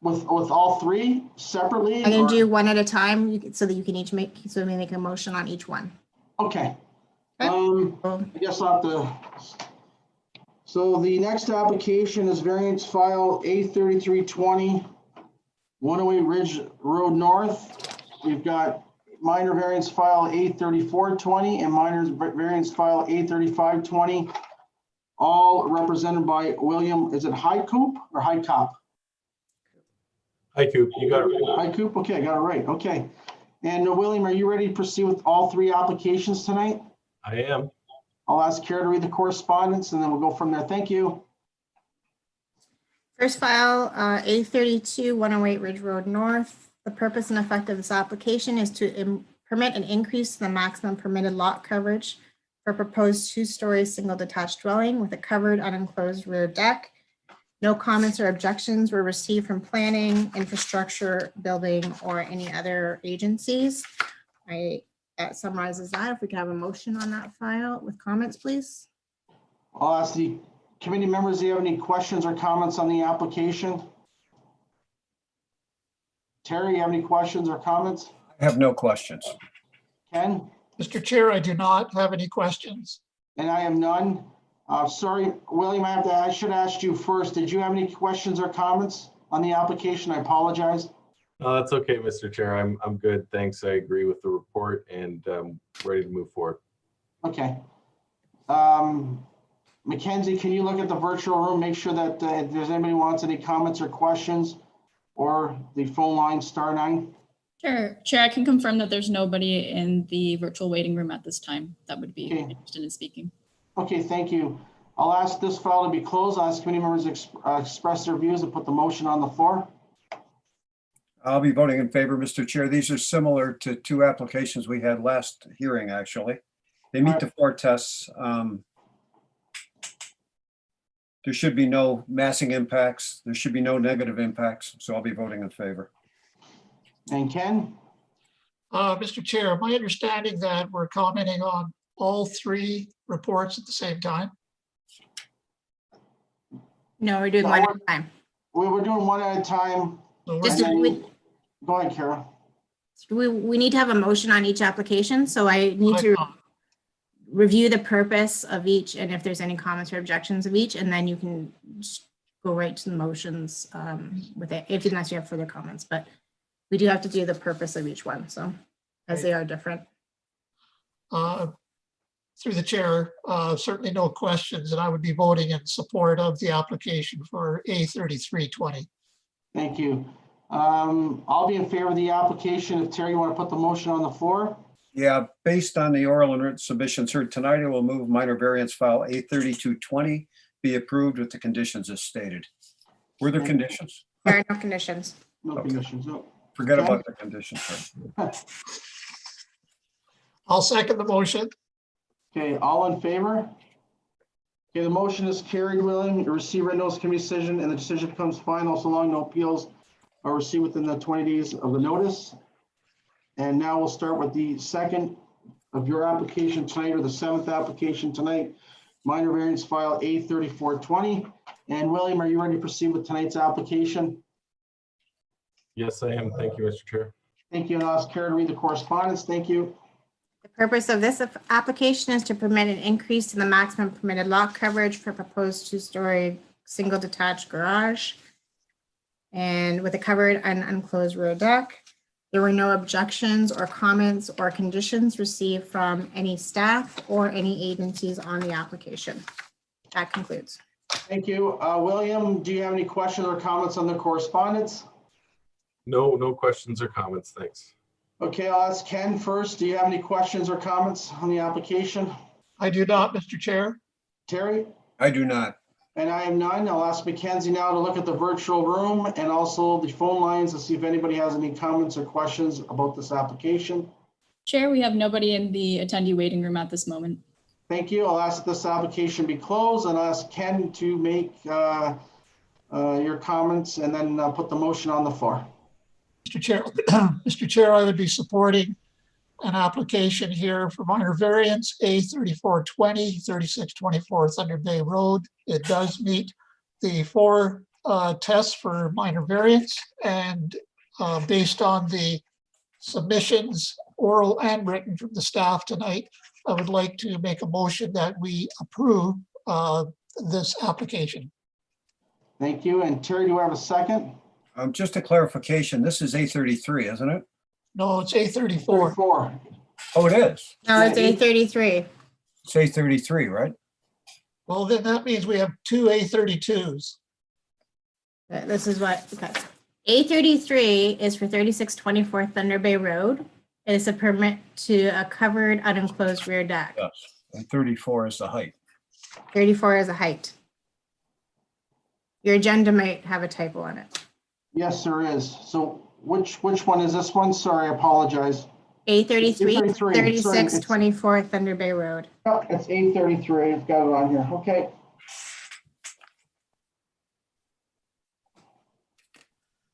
S2: With all three separately?
S5: I'm going to do one at a time so that you can each make a motion on each one.
S2: Okay.
S5: Okay.
S2: I guess I'll have to. So the next application is variance file A3320, 108 Ridge Road North. We've got minor variance file A3420 and minor variance file A3520, all represented by William. Is it High Coop or High Cop?
S11: Hi, Coop. You got it right.
S2: High Coop. Okay, I got it right. Okay. And William, are you ready to proceed with all three applications tonight?
S11: I am.
S2: I'll ask Kara to read the correspondence and then we'll go from there. Thank you.
S5: First file, A32, 108 Ridge Road North. The purpose and effect of this application is to permit an increase to the maximum permitted lot coverage for proposed two-story single detached dwelling with a covered unenclosed rear deck. No comments or objections were received from planning, infrastructure, building, or any other agencies. That summarizes that. If we can have a motion on that file with comments, please.
S2: I'll ask the committee members, do you have any questions or comments on the application? Terry, you have any questions or comments?
S3: I have no questions.
S2: Ken?
S4: Mr. Chair, I do not have any questions.
S2: And I have none. Sorry, William, I should have asked you first. Did you have any questions or comments on the application? I apologize.
S11: That's okay, Mr. Chair. I'm good. Thanks. I agree with the report and ready to move forward.
S2: Okay. Mackenzie, can you look at the virtual room, make sure that if there's anybody who wants any comments or questions, or the phone line *9?
S1: Sure. Chair, I can confirm that there's nobody in the virtual waiting room at this time that would be
S2: Okay.
S1: interested in speaking.
S2: Okay, thank you. I'll ask this file to be closed. I'll ask committee members to express their views and put the motion on the floor.
S3: I'll be voting in favor, Mr. Chair. These are similar to two applications we had last hearing, actually. They meet the four tests. There should be no massing impacts. There should be no negative impacts, so I'll be voting in favor.
S2: And Ken?
S4: Mr. Chair, my understanding that we're commenting on all three reports at the same time.
S5: No, we're doing one at a time.
S2: We're doing one at a time.
S4: So
S5: Just
S4: we're-
S2: Go ahead, Kara.
S5: we need to have a motion on each application, so I need to review the purpose of each and if there's any comments or objections of each, and then you can just go right to the motions with it, unless you have further comments, but we do have to do the purpose of each one, so as they are different.
S4: Through the chair, certainly no questions, and I would be voting in support of the application for A3320.
S2: Thank you. I'll be in favor of the application. If Terry, you want to put the motion on the floor?
S3: Yeah, based on the oral and written submissions heard tonight, I will move minor variance file A3220 be approved with the conditions as stated. Were there conditions?
S5: There are no conditions.
S2: No
S3: Okay.
S2: conditions, no.
S3: Forget
S2: Okay.
S3: about the conditions.
S4: I'll second the motion.
S2: Okay, all in favor? Okay, the motion is carried, William. You receive red notice committee decision and the decision becomes final so long no appeals are received within the 20 days of the notice. And now we'll start with the second of your application tonight, or the seventh application tonight, minor variance file A3420. And William, are you ready to proceed with tonight's application?
S11: Yes, I am. Thank you, Mr. Chair.
S2: Thank you, and I'll ask Kara to read the correspondence. Thank you.
S5: The purpose of this application is to permit an increase in the maximum permitted lot coverage for proposed two-story single detached garage and with a covered and unclosed rear deck. There were no objections or comments or conditions received from any staff or any agencies on the application. That concludes.
S2: Thank you. William, do you have any questions or comments on the correspondence?
S11: No questions or comments. Thanks.
S2: Okay, I'll ask Ken first. Do you have any questions or comments on the application?
S4: I do not, Mr. Chair.
S2: Terry?
S3: I do not.
S2: And I have none. I'll ask Mackenzie now to look at the virtual room and also the phone lines to see if anybody has any comments or questions about this application.
S1: Chair, we have nobody in the attendee waiting room at this moment.
S2: Thank you. I'll ask this application be closed and I'll ask Ken to make your comments and then put the motion on the floor.
S4: Mr. Chair, Mr. Chair, I would be supporting an application here for minor variance A3420, 3624 Thunder Bay Road. It does meet the four tests for minor variance, and based on the submissions, oral and written from the staff tonight, I would like to make a motion that we approve this application.
S2: Thank you. And Terry, do I have a second?
S3: Just a clarification, this is A33, isn't it?
S4: No, it's A34.
S2: 34.
S3: Oh, it is.
S5: No, it's A33.
S3: It's A33, right?
S4: Well, then that means we have two A32s.
S5: This is what, okay. A33 is for 3624 Thunder Bay Road. It is a permit to a covered unenclosed rear deck.
S3: Yes. And 34 is the height.
S5: 34 is a height. Your agenda might have a typo on it.
S2: Yes, there is. So which one is this one? Sorry, I apologize.
S5: A33,
S2: A33, sorry,
S5: 3624 Thunder Bay Road.
S2: Oh, it's A33. I've got it on here. Okay.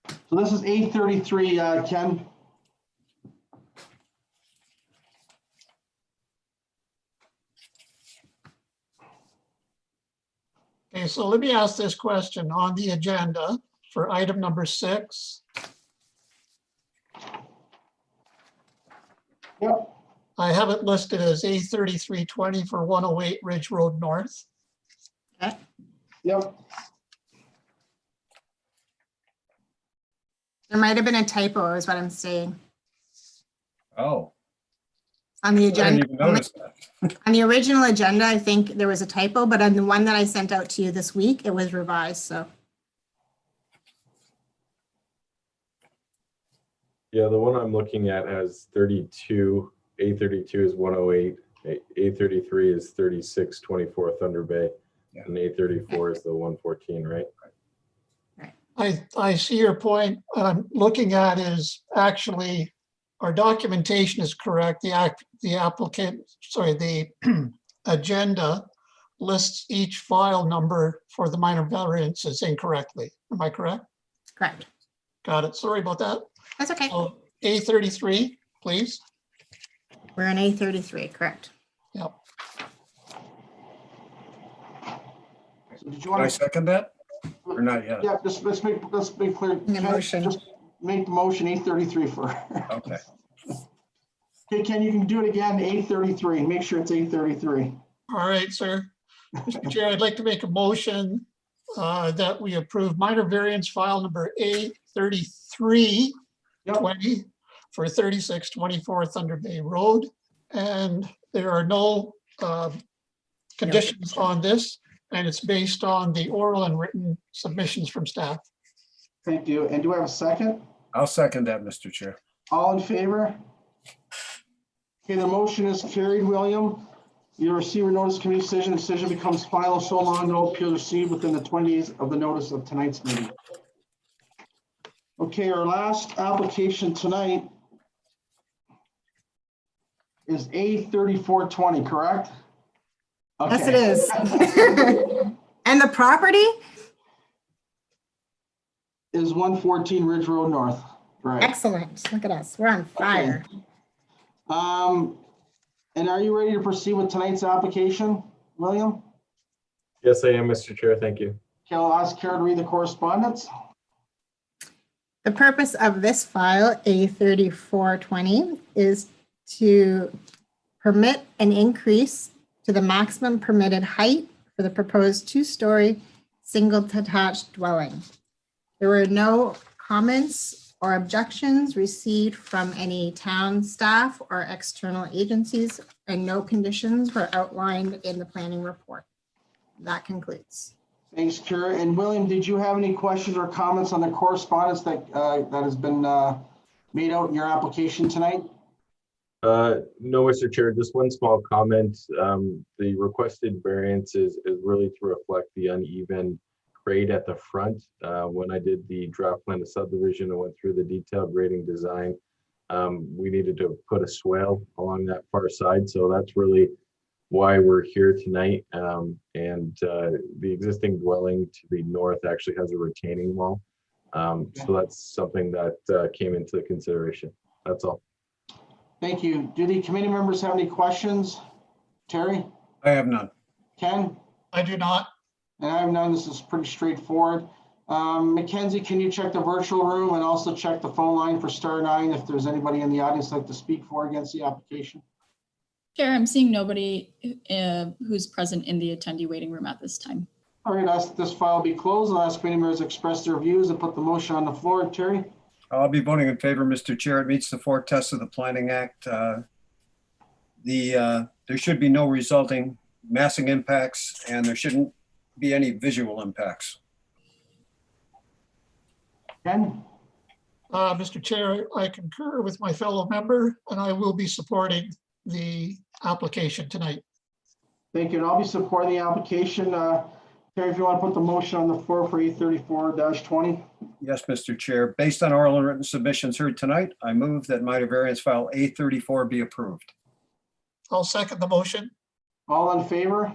S2: So this is A33, Ken.
S4: Okay, so let me ask this question on the agenda for item number 6.
S2: Yep.
S4: I have it listed as A3320 for 108 Ridge Road North.
S5: Okay.
S2: Yep.
S5: There might have been a typo is what I'm saying
S3: Oh,
S5: on the
S3: I didn't
S5: agenda.
S3: even notice that.
S5: On the original agenda, I think there was a typo, but on the one that I sent out to you this week, it was revised, so.
S11: Yeah, the one I'm looking at has 32, A32 is 108, A33 is 3624 Thunder Bay,
S3: Yeah.
S11: and A34 is the 114, right?
S4: I see your point. What I'm looking at is actually our documentation is correct. The applicant, sorry, the agenda lists each file number for the minor variances incorrectly. Am I correct?
S5: Correct.
S4: Got it. Sorry about that.
S5: That's okay.
S4: So A33, please.
S5: We're in A33, correct.
S4: Yep.
S2: So did you
S3: Can I
S2: want to?
S3: second that or not yet?
S2: Yeah, just let's make clear.
S5: The
S2: Ken,
S5: motion.
S2: Just make the motion A33 for.
S3: Okay.
S2: Okay, Ken, you can do it again, A33. Make sure it's A33.
S4: All right, sir. Mr. Chair, I'd like to make a motion that we approve minor variance file number A3320
S2: Yep.
S4: for 3624 Thunder Bay Road. And there are no conditions on this, and it's based on the oral and written submissions from staff.
S2: Thank you. And do I have a second?
S3: I'll second that, Mr. Chair.
S2: All in favor? Okay, the motion is carried, William. You receive a notice of committee decision. Decision becomes final so long no appeal received within the 20 days of the notice of tonight's meeting. Okay, our last application tonight is A3420, correct?
S5: Yes, it
S2: Okay.
S5: is. And the property?
S2: Is 114 Ridge Road North, right?
S5: Excellent. Look at us. We're on fire.
S2: And are you ready to proceed with tonight's application, William?
S11: Yes, I am, Mr. Chair. Thank you.
S2: Okay, I'll ask Kara to read the correspondence.
S5: The purpose of this file, A3420, is to permit an increase to the maximum permitted height for the proposed two-story single detached dwelling. There were no comments or objections received from any town staff or external agencies, and no conditions were outlined in the planning report. That concludes.
S2: Thanks, Kara. And William, did you have any questions or comments on the correspondence that has been made out in your application tonight?
S11: No, Mr. Chair, just one small comment. The requested variance is really to reflect the uneven grade at the front. When I did the draft plan of subdivision and went through the detailed grading design, we needed to put a swale along that far side. So that's really why we're here tonight. The existing dwelling to the north actually has a retaining wall. So that's something that came into consideration. That's all.
S2: Thank you. Do the committee members have any questions? Terry?
S3: I have none.
S2: Ken?
S4: I do not.
S2: And I have none. This is pretty straightforward. Mackenzie, can you check the virtual room and also check the phone line for *9 if there's anybody in the audience like to speak for or against the application?
S1: Chair, I'm seeing nobody who's present in the attendee waiting room at this time.
S2: All right, ask this file be closed. I'll ask committee members to express their views and put the motion on the floor. Terry?
S3: I'll be voting in favor, Mr. Chair. It meets the 4 tests of the Planning Act. There should be no resulting massing impacts, and there shouldn't be any visual impacts.
S2: Ken?
S4: Mr. Chair, I concur with my fellow member, and I will be supporting the application tonight.
S2: Thank you. And I'll be supporting the application. Terry, if you want to put the motion on the floor for A34-20.
S3: Yes, Mr. Chair. Based on oral and written submissions heard tonight, I move that minor variance file A34 be approved.
S4: I'll second the motion.
S2: All in favor?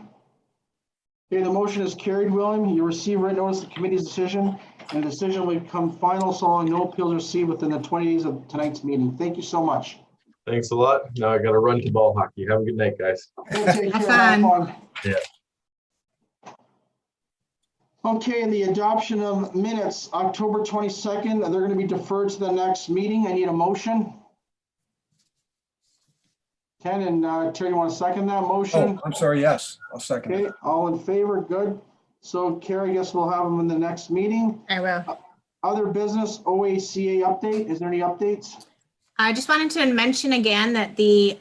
S2: Okay, the motion is carried, William. You receive written notice of the committee's decision, and the decision will become final so long no appeals received within the 20 days of tonight's meeting. Thank you so much.
S11: Thanks a lot. Now I got to run to ball hockey. Have a good night, guys.
S2: Take care.
S5: Have
S2: Have fun.
S11: Yeah.
S2: Okay, and the adoption of minutes, October 22nd, they're going to be deferred to the next meeting. I need a motion. Ken and Terry, you want to second that motion?
S3: Oh, I'm sorry. Yes, I'll second it.
S2: Okay, all in favor? Good. So Carrie, I guess we'll have them in the next meeting.
S5: I will.
S2: Other business, OACA update. Is there any updates?
S5: I just wanted to mention again that the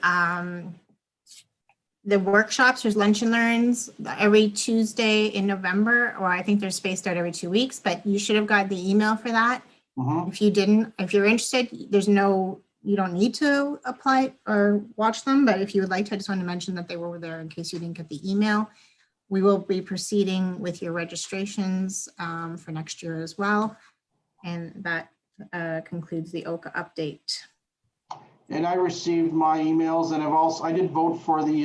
S5: workshops, there's lunch and learns every Tuesday in November, or I think they're spaced out every 2 weeks, but you should have got the email for that. If you didn't, if you're interested, you don't need to apply or watch them, but if you would like to, I just want to mention that they were there in case you didn't get the email. We will be proceeding with your registrations for next year as well. And that concludes the OCA update.
S2: And I received my emails, and I did vote for the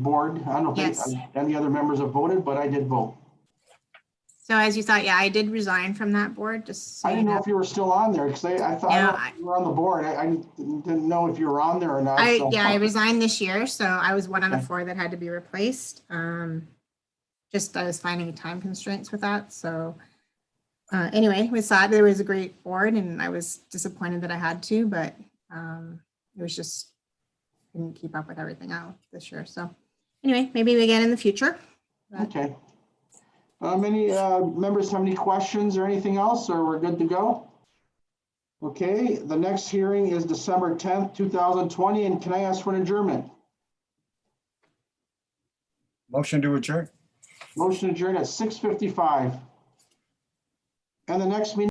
S2: board. I don't know if
S5: Yes.
S2: any other members have voted, but I did vote.
S5: So as you thought, yeah, I did resign from that board, just so
S2: I
S5: you
S2: didn't know
S5: know.
S2: if you were still on there because I thought
S5: Yeah,
S2: you were on the board. I didn't know if you were on there or not. so-
S5: I resigned this year, so I was one of the 4 that had to be replaced. Just I was finding time constraints with that, so anyway, we saw there was a great board, and I was disappointed that I had to, but it was just couldn't keep up with everything else this year. So anyway, maybe again in the future. But
S2: Okay. Any members have any questions or anything else, or we're good to go? Okay, the next hearing is December 10th, 2020, and can I ask for an adjournment?
S3: Motion to adjourn.
S2: Motion adjourned at 6:55. And the next meeting